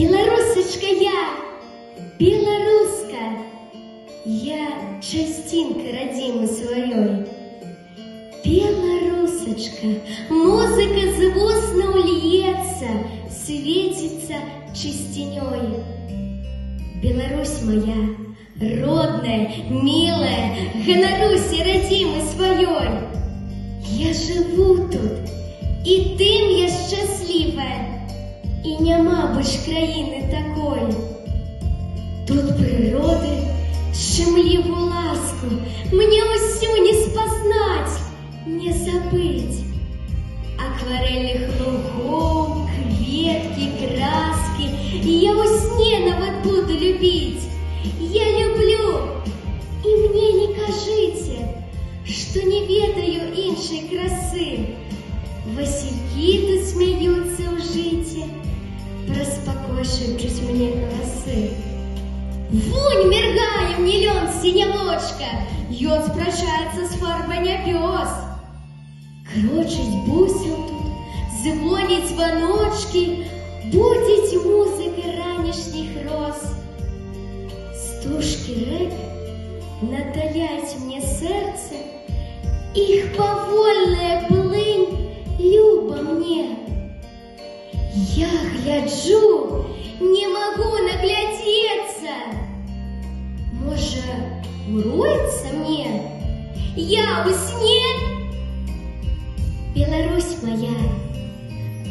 Белорусочка я, белоруска, я частинка родимой своей. Белорусочка, музыка звусно ульется, светится чистеней. Беларусь моя, родная, милая, гонорюсь родимой своей. Я живу тут, і тим я щаслива, і нема больш країни такої. Тут природи щемливу ласку мне усю не спознать, не забыть. Акварельных лугов, кветки, краски я у сне нават буду любить. Я люблю, и мне не кажите, что не ведаю іншей красы. Васильки тут смеются у житі, проспокой шепчуть мне голосы. Вунь мергае мне лён синявочка, ён спрачаецца з фарбай нябёс. Крочыць бусел тут, звоніць звоночки, будзіць музыка ранішніх роз. Стужки рэк наталяць мне сэрца, іх павольная плынь люба мне. Я гляджу, не могу наглядеться. Можа, мроется мне? Я у сне? Беларусь моя,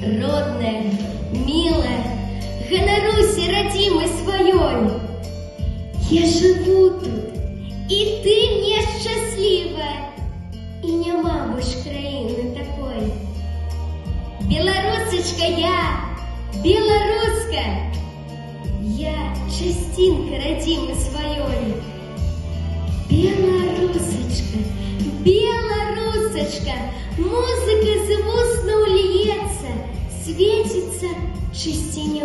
родная, милая, гонорюсь родимой своей. Я живу тут, и ты мне счастлива, и нема больш країни такой. Белорусочка я, белоруска, я частинка родимой своей. Белорусочка, белорусочка, музыка звусно ульется, светится чистеней.